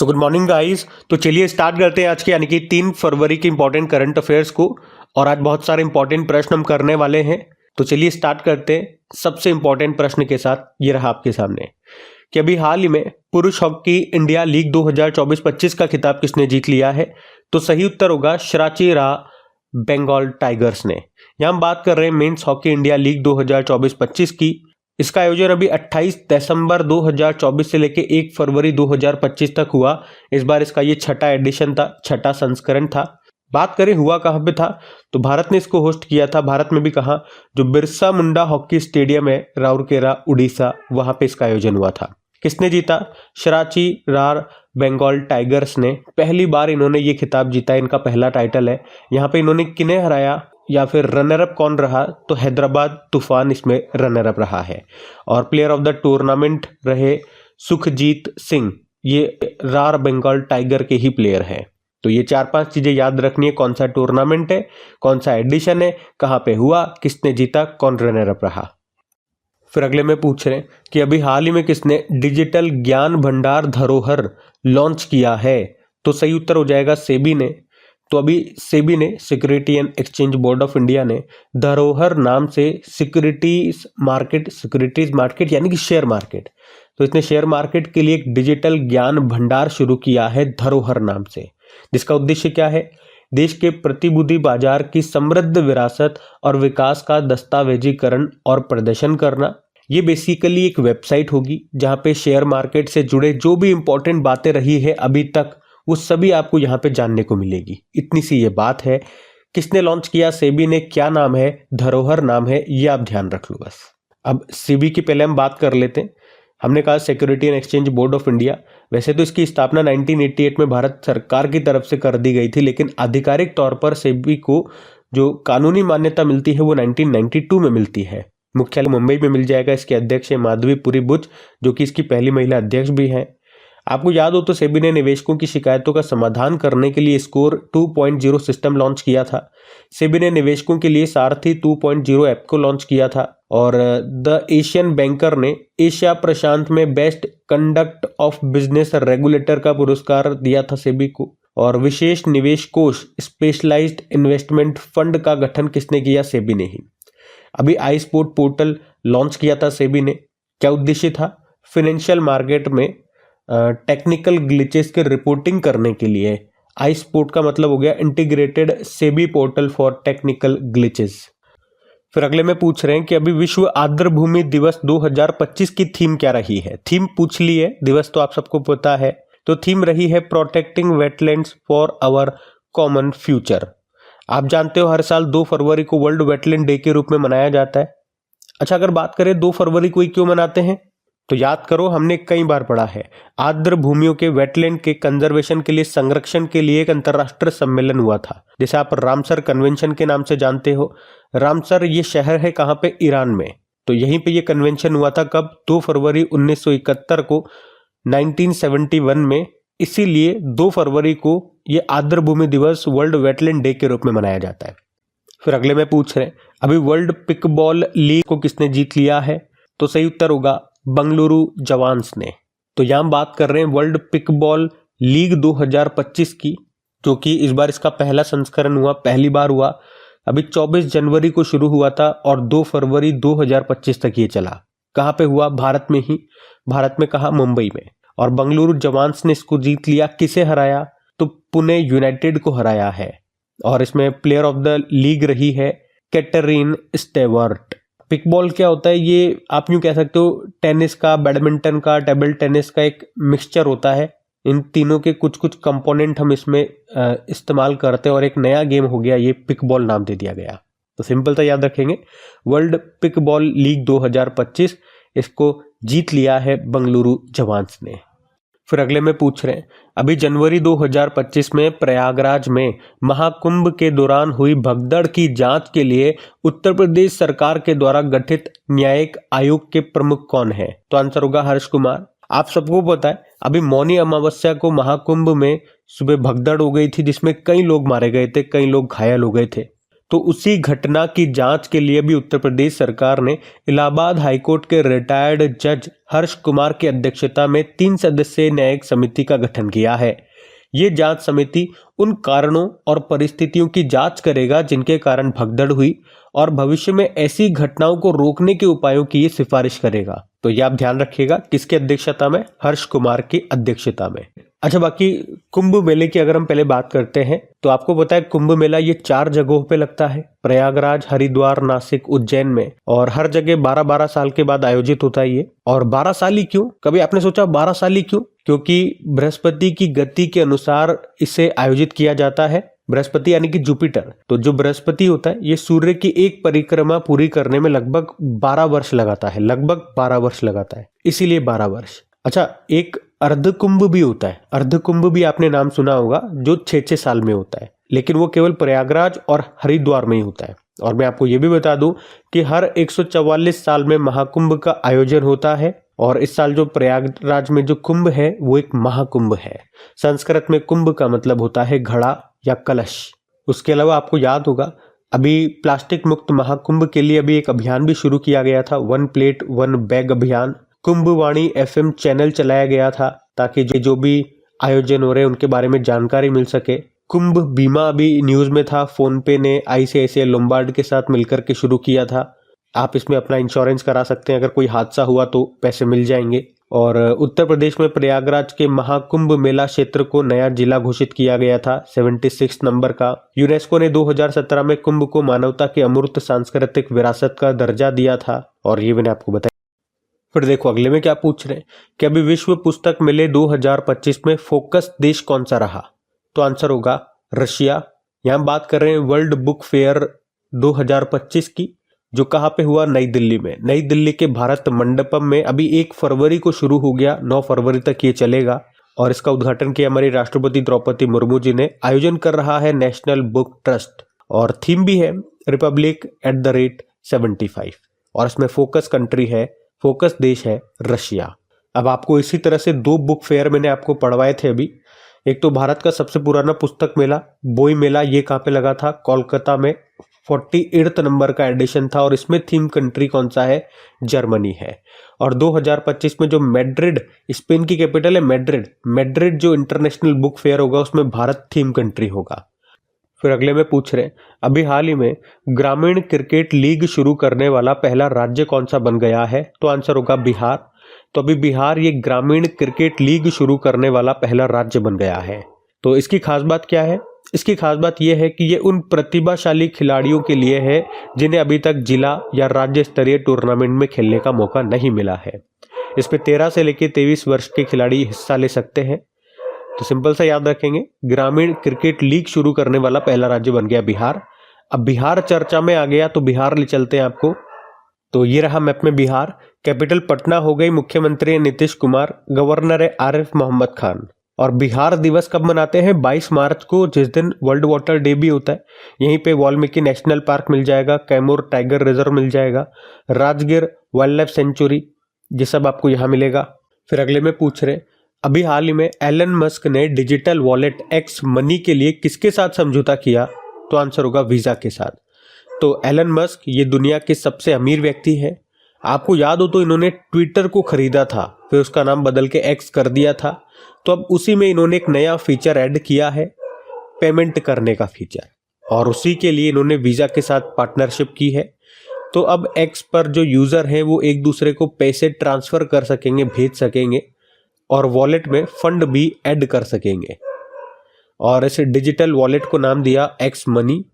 So good morning guys. तो चलिए start करते हैं आज के यानी कि 3 फरवरी के इंपॉर्टेंट करंट अफेयर्स को। और आज बहुत सारे इंपॉर्टेंट प्रश्न हम करने वाले हैं। तो चलिए स्टार्ट करते हैं सबसे इंपॉर्टेंट प्रश्न के साथ। ये रहा आपके सामने कि अभी हाल ही में पुरुष हॉकी इंडिया लीग 2024-25 का खिताब किसने जीत लिया है। तो सही उत्तर होगा श्राची रा बंगाल टाइगर्स ने। यहाँ हम बात कर रहे हैं मेंस हॉकी इंडिया लीग 2024-25 की। इसका आयोजन अभी 28 दिसंबर 2024 से लेके 1 फरवरी 2025 तक हुआ। इस बार इसका ये छठा एडिशन था, छठा संस्करण था। बात करें हुआ कहाँ पे था, तो भारत ने इसको होस्ट किया था। भारत में भी कहा, जो बिरसा मुंडा हॉकी स्टेडियम है राउरकेला उड़ीसा, वहां पे इसका आयोजन हुआ था। किसने जीता? श्राची रार बंगाल टाइगर्स ने। पहली बार इन्होंने ये खिताब जीता, इनका पहला टाइटल है। यहाँ पे इन्होंने किन्हें हराया या फिर रनर अप कौन रहा? तो हैदराबाद तूफान इसमें रनर अप रहा है। और प्लेयर ऑफ द टूर्नामेंट रहे सुखजीत सिंह। ये रार बंगाल टाइगर के ही प्लेयर हैं। तो ये 4-5 चीजें याद रखनी है। कौन सा टूर्नामेंट है, कौन सा एडिशन है, कहाँ पे हुआ, किसने जीता, कौन रनर अप रहा। फिर अगले में पूछ रहे हैं कि अभी हाल ही में किसने डिजिटल ज्ञान भंडार धरोहर लॉन्च किया है। तो सही उत्तर हो जाएगा सेबी ने। तो अभी सेबी ने, security and exchange board of India ने धरोहर नाम से सिक्योरिटीज मार्केट यानी कि शेयर मार्केट, तो इसने शेयर मार्केट के लिए एक डिजिटल ज्ञान भंडार शुरू किया है धरोहर नाम से। जिसका उद्देश्य क्या है? देश के प्रतिभूति बाजार की समृद्ध विरासत और विकास का दस्तावेजीकरण और प्रदर्शन करना। ये बेसिकली एक वेबसाइट होगी जहां पे शेयर मार्केट से जुड़े जो भी इंपॉर्टेंट बातें रही है अभी तक, वो सभी आपको यहाँ पे जानने को मिलेगी। इतनी सी ये बात है। किसने लॉन्च किया? सेबी ने। क्या नाम है? धरोहर नाम है। ये आप ध्यान रख लो बस। अब सेबी की पहले हम बात कर लेते हैं। हमने कहा security and exchange board of India. वैसे तो इसकी स्थापना 1988 में भारत सरकार की तरफ से कर दी गई थी, लेकिन आधिकारिक तौर पर सेबी को जो कानूनी मान्यता मिलती है वो 1992 में मिलती है। मुख्यालय मुंबई में मिल जाएगा। इसके अध्यक्ष है माधवी पुरी बुच, जो कि इसकी पहली महिला अध्यक्ष भी है। आपको याद हो तो सेबी ने निवेशकों की शिकायतों का समाधान करने के लिए स्कोर 2.0 सिस्टम लॉन्च किया था। सेबी ने निवेशकों के लिए सारथी 2.0 ऐप को लॉन्च किया था। और द एशियन बैंकर ने एशिया प्रशांत में best conduct of business regulator का पुरस्कार दिया था सेबी को। और विशेष निवेश कोष स्पेशलाइज्ड इन्वेस्टमेंट फंड का गठन किसने किया? सेबी ने ही। अभी आई स्पोर्ट पोर्टल लॉन्च किया था सेबी ने। क्या उद्देश्य था? फाइनेंशियल मार्केट में टेक्निकल ग्लिचेस की रिपोर्टिंग करने के लिए। आई स्पोर्ट का मतलब हो गया integrated SEBI portal for technical glitches. फिर अगले में पूछ रहे हैं कि अभी विश्व आर्द्रभूमि दिवस 2025 की थीम क्या रही है। थीम पूछ ली है, दिवस तो आप सबको पता है। तो थीम रही है protecting wetlands for our common future. आप जानते हो हर साल 2 फरवरी को वर्ल्ड वेटलैंड डे के रूप में मनाया जाता है। अच्छा, अगर बात करें 2 फरवरी को ही क्यों मनाते हैं, तो याद करो हमने कई बार पढ़ा है। आर्द्र भूमियों के वेटलैंड के कंजर्वेशन के लिए, संरक्षण के लिए एक अंतर्राष्ट्रीय सम्मेलन हुआ था, जैसे आप रामसर कन्वेंशन के नाम से जानते हो। रामसर ये शहर है कहाँ पे? ईरान में। तो यहीं पे ये कन्वेंशन हुआ था। कब? 2 फरवरी 1971 को 1971 में। इसीलिए 2 फरवरी को ये आर्द्र भूमि दिवस वर्ल्ड वेटलैंड डे के रूप में मनाया जाता है। फिर अगले में पूछ रहे हैं अभी वर्ल्ड पिकबॉल लीग को किसने जीत लिया है। तो सही उत्तर होगा बंगलुरु जवान्स ने। तो यहां हम बात कर रहे हैं वर्ल्ड पिकबॉल लीग 2025 की, जो कि इस बार इसका पहला संस्करण हुआ, पहली बार हुआ। अभी 24 जनवरी को शुरू हुआ था और 2 फरवरी 2025 तक ये चला। कहां पे हुआ? भारत में ही। भारत में कहा? मुंबई में। और बंगलुरु जवान्स ने इसको जीत लिया। किसे हराया? तो पुणे यूनाइटेड को हराया है। और इसमें प्लेयर ऑफ द लीग रही है कैटरीन स्टेवर्ट। पिकबॉल क्या होता है? ये आप यूं कह सकते हो टेनिस का, बैडमिंटन का, टेबल टेनिस का एक मिक्सचर होता है। इन तीनों के कुछ कुछ कंपोनेंट हम इसमें इस्तेमाल करते हैं और एक नया गेम हो गया, ये पिकबॉल नाम दे दिया गया। तो सिंपल सा याद रखेंगे, वर्ल्ड पिकबॉल लीग 2025 इसको जीत लिया है बंगलुरु जवान्स ने। फिर अगले में पूछ रहे हैं अभी जनवरी 2025 में प्रयागराज में महाकुंभ के दौरान हुई भगदड़ की जांच के लिए उत्तर प्रदेश सरकार के द्वारा गठित न्यायिक आयोग के प्रमुख कौन है? तो आंसर होगा हर्ष कुमार। आप सबको पता है अभी मौनी अमावस्या को महाकुंभ में सुबह भगदड़ हो गई थी, जिसमें कई लोग मारे गए थे, कई लोग घायल हो गए थे। तो उसी घटना की जांच के लिए भी उत्तर प्रदेश सरकार ने इलाहाबाद हाईकोर्ट के रिटायर्ड जज हर्ष कुमार की अध्यक्षता में 3 सदस्यीय न्यायिक समिति का गठन किया है। ये जांच समिति उन कारणों और परिस्थितियों की जांच करेगा जिनके कारण भगदड़ हुई और भविष्य में ऐसी घटनाओं को रोकने के उपायों की ये सिफारिश करेगा। तो ये आप ध्यान रखिएगा, किसकी अध्यक्षता में? हर्ष कुमार की अध्यक्षता में। अच्छा, बाकी कुंभ मेले की अगर हम पहले बात करते हैं तो आपको पता है कुंभ मेला ये 4 जगहों पे लगता है, प्रयागराज, हरिद्वार, नासिक, उज्जैन में, और हर जगह 12-12 साल के बाद आयोजित होता है ये। और 12 साल ही क्यों? कभी आपने सोचा 12 साल ही क्यों? क्योंकि बृहस्पति की गति के अनुसार इसे आयोजित किया जाता है। बृहस्पति यानी कि जुपिटर, तो जो बृहस्पति होता है ये सूर्य की एक परिक्रमा पूरी करने में लगभग 12 वर्ष लगाता है, लगभग 12 वर्ष लगाता है, इसीलिए 12 वर्ष। अच्छा, एक अर्ध कुंभ भी होता है, अर्ध कुंभ भी आपने नाम सुना होगा, जो 6-6 साल में होता है, लेकिन वो केवल प्रयागराज और हरिद्वार में ही होता है। और मैं आपको ये भी बता दूं कि हर 144 साल में महाकुंभ का आयोजन होता है, और इस साल जो प्रयागराज में जो कुंभ है वो एक महाकुंभ है। संस्कृत में कुंभ का मतलब होता है घड़ा या कलश। उसके अलावा आपको याद होगा अभी प्लास्टिक मुक्त महाकुंभ के लिए अभी एक अभियान भी शुरू किया गया था, 1 प्लेट 1 बैग अभियान। कुंभवाणी FM चैनल चलाया गया था ताकि जो भी आयोजन हो रहे हैं उनके बारे में जानकारी मिल सके। कुंभ बीमा अभी न्यूज में था, फोन पे ने ICICI लोम्बार्ड के साथ मिलकर के शुरू किया था। आप इसमें अपना इंश्योरेंस करा सकते हैं, अगर कोई हादसा हुआ तो पैसे मिल जाएंगे। और उत्तर प्रदेश में प्रयागराज के महाकुंभ मेला क्षेत्र को नया जिला घोषित किया गया था, 76 नंबर का। यूनेस्को ने 2017 में कुंभ को मानवता की अमूर्त सांस्कृतिक विरासत का दर्जा दिया था, और ये मैंने आपको बताया। फिर देखो अगले में क्या पूछ रहे हैं कि अभी विश्व पुस्तक मेले 2025 में फोकस देश कौन सा रहा? तो आंसर होगा रशिया। यहां बात कर रहे हैं वर्ल्ड बुक फेयर 2025 की, जो कहाँ पे हुआ? नई दिल्ली में। नई दिल्ली के भारत मंडपम में अभी 1 फरवरी को शुरू हो गया, 9 फरवरी तक ये चलेगा। और इसका उद्घाटन किया हमारी राष्ट्रपति द्रौपदी मुर्मू जी ने। आयोजन कर रहा है नेशनल बुक ट्रस्ट, और थीम भी है रिपब्लिक @ 75, और इसमें फोकस कंट्री है, फोकस देश है रशिया। अब आपको इसी तरह से 2 बुक फेयर मैंने आपको पढ़वाए थे अभी। एक तो भारत का सबसे पुराना पुस्तक मेला बोई मेला, ये कहाँ पे लगा था? कोलकाता में, 48 नंबर का एडिशन था, और इसमें थीम कंट्री कौन सा है? जर्मनी है। और 2025 में जो मैड्रिड, स्पेन की कैपिटल है मैड्रिड जो इंटरनेशनल बुक फेयर होगा उसमें भारत थीम कंट्री होगा। फिर अगले में पूछ रहे हैं अभी हाल ही में ग्रामीण क्रिकेट लीग शुरू करने वाला पहला राज्य कौन सा बन गया है? तो आंसर होगा बिहार। तो अभी बिहार ये ग्रामीण क्रिकेट लीग शुरू करने वाला पहला राज्य बन गया है। तो इसकी खास बात क्या है? इसकी खास बात यह है कि ये उन प्रतिभाशाली खिलाड़ियों के लिए है जिन्हें अभी तक जिला या राज्य स्तरीय टूर्नामेंट में खेलने का मौका नहीं मिला है। इसमें 13 से लेकर 23 वर्ष के खिलाड़ी हिस्सा ले सकते हैं। तो सिंपल सा याद रखेंगे, ग्रामीण क्रिकेट लीग शुरू करने वाला पहला राज्य बन गया बिहार। अब बिहार चर्चा में आ गया तो बिहार ले चलते हैं आपको। तो ये रहा मैप में बिहार। कैपिटल पटना हो गई, मुख्यमंत्री है नीतीश कुमार, गवर्नर है आरिफ मोहम्मद खान। और बिहार दिवस कब मनाते हैं? 22 मार्च को, जिस दिन वर्ल्ड वाटर डे भी होता है। यहीं पे वाल्मीकि नेशनल पार्क मिल जाएगा, कैमूर टाइगर रिजर्व मिल जाएगा, राजगिर वाइल्ड लाइफ सेंचुरी, ये सब आपको यहाँ मिलेगा। फिर अगले में पूछ रहे अभी हाल ही में एलन मस्क ने डिजिटल वॉलेट एक्स मनी के लिए किसके साथ समझौता किया? तो आंसर होगा वीजा के साथ। तो एलन मस्क ये दुनिया के सबसे अमीर व्यक्ति है। आपको याद हो तो इन्होंने ट्विटर को खरीदा था, फिर उसका नाम बदल के एक्स कर दिया था। तो अब उसी में इन्होंने एक नया फीचर ऐड किया है, पेमेंट करने का फीचर, और उसी के लिए इन्होंने वीजा के साथ पार्टनरशिप की है। तो अब एक्स पर जो यूजर हैं वो एक दूसरे को पैसे ट्रांसफर कर सकेंगे, भेज सकेंगे, और वॉलेट में फंड भी ऐड कर सकेंगे। और इस डिजिटल वॉलेट को नाम दिया एक्स मनी।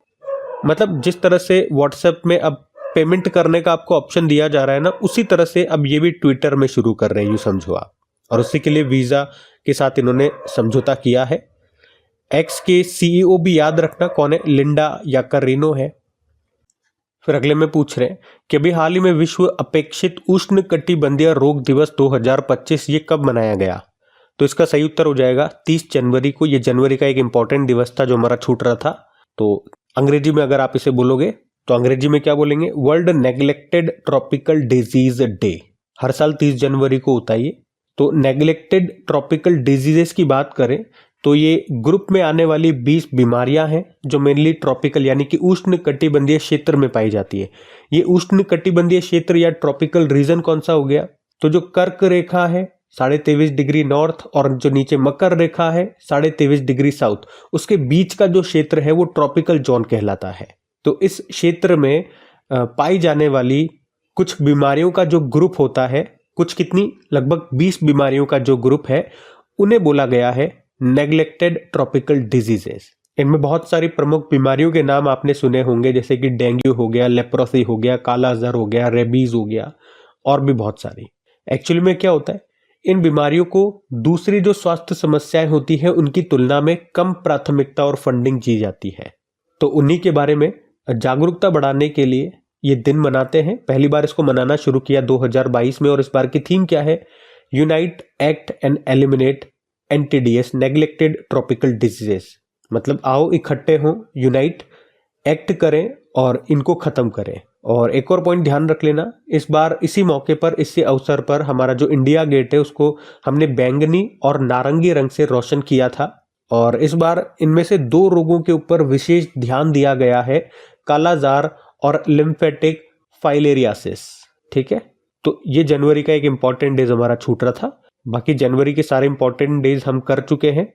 मतलब जिस तरह से व्हाट्सएप में अब पेमेंट करने का आपको ऑप्शन दिया जा रहा है ना, उसी तरह से अब ये भी ट्विटर में शुरू कर रहे हैं, यूं समझो आप। और उसी के लिए वीजा के साथ इन्होंने समझौता किया है। एक्स के CEO भी याद रखना कौन है? लिंडा याकारिनो है। फिर अगले में पूछ रहे हैं कि अभी हाल ही में विश्व अपेक्षित उष्ण कटिबंधीय रोग दिवस 2025 ये कब मनाया गया? तो इसका सही उत्तर हो जाएगा 30 जनवरी को। ये जनवरी का एक इंपॉर्टेंट दिवस था जो हमारा छूट रहा था। तो अंग्रेजी में अगर आप इसे बोलोगे तो अंग्रेजी में क्या बोलेंगे? World neglected tropical disease day. हर साल 30 जनवरी को होता है ये। तो नेग्लेक्टेड ट्रॉपिकल डिजीजेस की बात करें तो ये ग्रुप में आने वाली 20 बीमारियां हैं जो मेनली ट्रॉपिकल यानी कि उष्ण कटिबंधीय क्षेत्र में पाई जाती है। ये उष्ण कटिबंधीय क्षेत्र या ट्रॉपिकल रीजन कौन सा हो गया? तो जो कर्क रेखा है 23.5 डिग्री नॉर्थ और जो नीचे मकर रेखा है 23.5 डिग्री साउथ, उसके बीच का जो क्षेत्र है वो ट्रॉपिकल जोन कहलाता है। तो इस क्षेत्र में पाई जाने वाली कुछ बीमारियों का जो ग्रुप होता है, कुछ कितनी, लगभग 20 बीमारियों का जो ग्रुप है, उन्हें बोला गया है नेग्लेक्टेड ट्रॉपिकल डिजीजेस। इनमें बहुत सारी प्रमुख बीमारियों के नाम आपने सुने होंगे, जैसे कि डेंगू हो गया, लेप्रोसी हो गया, काला जार हो गया, रेबीज हो गया और भी बहुत सारी। एक्चुअली में क्या होता है, इन बीमारियों को दूसरी जो स्वास्थ्य समस्याएं होती है उनकी तुलना में कम प्राथमिकता और फंडिंग दी जाती है। तो उन्हीं के बारे में जागरूकता बढ़ाने के लिए ये दिन मनाते हैं। पहली बार इसको मनाना शुरू किया 2022 में और इस बार की थीम क्या है? Unite, act and eliminate NTDs neglected tropical diseases. मतलब आओ इकट्ठे हों, यूनाइट, एक्ट करें और इनको खत्म करें। और एक और पॉइंट ध्यान रख लेना, इस बार इसी मौके पर, इसी अवसर पर हमारा जो इंडिया गेट है उसको हमने बैंगनी और नारंगी रंग से रोशन किया था। और इस बार इनमें से 2 रोगों के ऊपर विशेष ध्यान दिया गया है, कालाजार और लिम्फेटिक फाइलेरियासिस। ठीक है, तो ये जनवरी का एक इंपॉर्टेंट डेज हमारा छूट रहा था। बाकी जनवरी के सारे इंपॉर्टेंट डेज हम कर चुके हैं।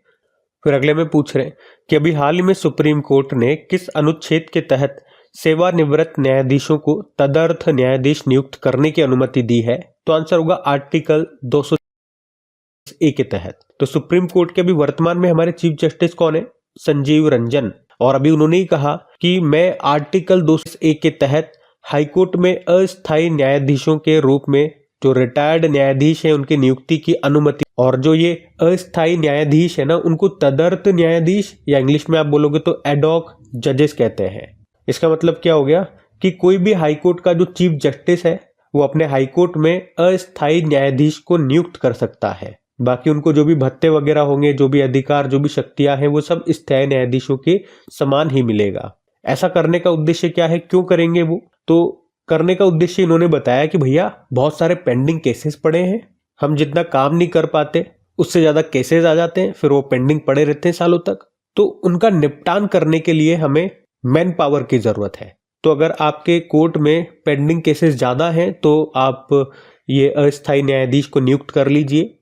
फिर अगले में पूछ रहे हैं कि अभी हाल ही में सुप्रीम कोर्ट ने किस अनुच्छेद के तहत सेवानिवृत्त न्यायाधीशों को तदर्थ न्यायाधीश नियुक्त करने की अनुमति दी है? तो आंसर होगा आर्टिकल 200A के तहत। तो सुप्रीम कोर्ट के अभी वर्तमान में हमारे चीफ जस्टिस कौन है? संजीव रंजन। और अभी उन्होंने ही कहा कि मैं आर्टिकल 200A के तहत हाईकोर्ट में अस्थायी न्यायाधीशों के रूप में जो रिटायर्ड न्यायाधीश हैं उनकी नियुक्ति की अनुमति, और जो ये अस्थायी न्यायाधीश है ना, उनको तदर्थ न्यायाधीश या इंग्लिश में आप बोलोगे तो एडॉक जजेस कहते हैं। इसका मतलब क्या हो गया कि कोई भी हाईकोर्ट का जो चीफ जस्टिस है वो अपने हाईकोर्ट में अस्थायी न्यायाधीश को नियुक्त कर सकता है। बाकी उनको जो भी भत्ते वगैरह होंगे, जो भी अधिकार, जो भी शक्तियां हैं, वो सब स्थायी न्यायाधीशों के समान ही मिलेगा। ऐसा करने का उद्देश्य क्या है, क्यों करेंगे वो? तो करने का उद्देश्य इन्होंने बताया कि भैया बहुत सारे पेंडिंग केसेस पड़े हैं, हम जितना काम नहीं कर पाते उससे ज्यादा केसेस आ जाते हैं, फिर वो पेंडिंग पड़े रहते हैं सालों तक। तो उनका निपटान करने के लिए हमें मैन पावर की जरूरत है। तो अगर आपके कोर्ट में पेंडिंग केसेस ज्यादा हैं तो आप ये अस्थायी न्यायाधीश को नियुक्त कर लीजिए।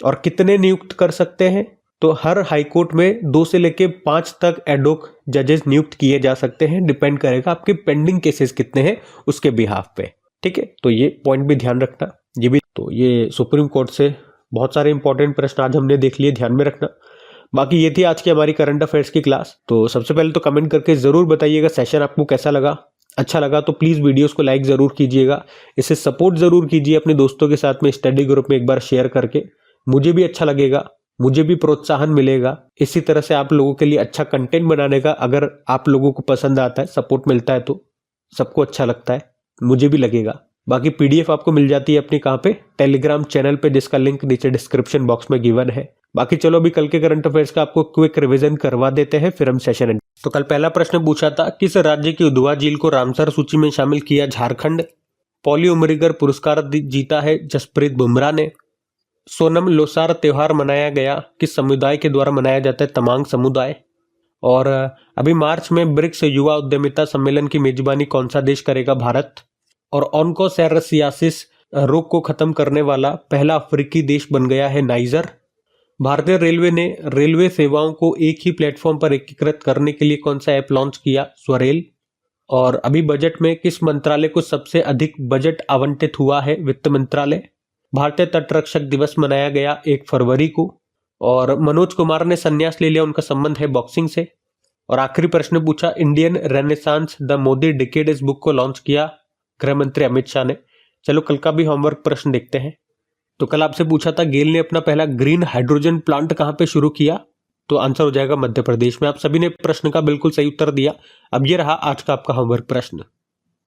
और कितने नियुक्त कर सकते हैं? तो हर हाईकोर्ट में 2 से लेके 5 तक एडोक जजेस नियुक्त किए जा सकते हैं। डिपेंड करेगा आपके पेंडिंग केसेस कितने हैं उसके बिहाफ पे। ठीक है, तो ये पॉइंट भी ध्यान रखना। ये भी, तो ये सुप्रीम कोर्ट से बहुत सारे इंपॉर्टेंट प्रश्न आज हमने देख लिए, ध्यान में रखना। बाकी ये थी आज की हमारी करंट अफेयर्स की क्लास। तो सबसे पहले तो कमेंट करके जरूर बताइएगा सेशन आपको कैसा लगा। अच्छा लगा तो प्लीज वीडियोस को लाइक जरूर कीजिएगा, इसे सपोर्ट जरूर कीजिए अपने दोस्तों के साथ में स्टडी ग्रुप में एक बार शेयर करके। मुझे भी अच्छा लगेगा, मुझे भी प्रोत्साहन मिलेगा इसी तरह से आप लोगों के लिए अच्छा कंटेंट बनाने का। अगर आप लोगों को पसंद आता है, सपोर्ट मिलता है तो सबको अच्छा लगता है, मुझे भी लगेगा। बाकी पीडीएफ आपको मिल जाती है अपनी कहाँ पे? टेलीग्राम चैनल पे, जिसका लिंक नीचे डिस्क्रिप्शन बॉक्स में गिवन है। बाकी चलो अभी कल के करंट अफेयर्स का आपको क्विक रिवीजन करवा देते हैं, फिर हम सेशन एंड। तो कल पहला प्रश्न पूछा था, किस राज्य की उधवा झील को रामसर सूची में शामिल किया? झारखंड। पॉली उमरिगर पुरस्कार जीता है जसप्रीत बुमराह ने। सोनम लोसार त्योहार मनाया गया, किस समुदाय के द्वारा मनाया जाता है? तमांग समुदाय। और अभी मार्च में ब्रिक्स युवा उद्यमिता सम्मेलन की मेजबानी कौन सा देश करेगा? भारत। और ऑन्कोसेरेसियासिस रोग को खत्म करने वाला पहला अफ्रीकी देश बन गया है नाइजर। भारतीय रेलवे ने रेलवे सेवाओं को एक ही प्लेटफॉर्म पर एकीकृत करने के लिए कौन सा ऐप लॉन्च किया? स्वरेल। और अभी बजट में किस मंत्रालय को सबसे अधिक बजट आवंटित हुआ है? वित्त मंत्रालय। भारतीय तटरक्षक दिवस मनाया गया 1 फरवरी को। और मनोज कुमार ने संन्यास ले लिया, उनका संबंध है बॉक्सिंग से। और आखिरी प्रश्न पूछा, Indian renaissance the Modi decade इस बुक को लॉन्च किया गृह मंत्री अमित शाह ने। चलो कल का भी होमवर्क प्रश्न देखते हैं। तो कल आपसे पूछा था गेल ने अपना पहला ग्रीन हाइड्रोजन प्लांट कहां पे शुरू किया? तो आंसर हो जाएगा मध्य प्रदेश में। आप सभी ने प्रश्न का बिल्कुल सही उत्तर दिया। अब ये रहा आज का आपका होमवर्क प्रश्न।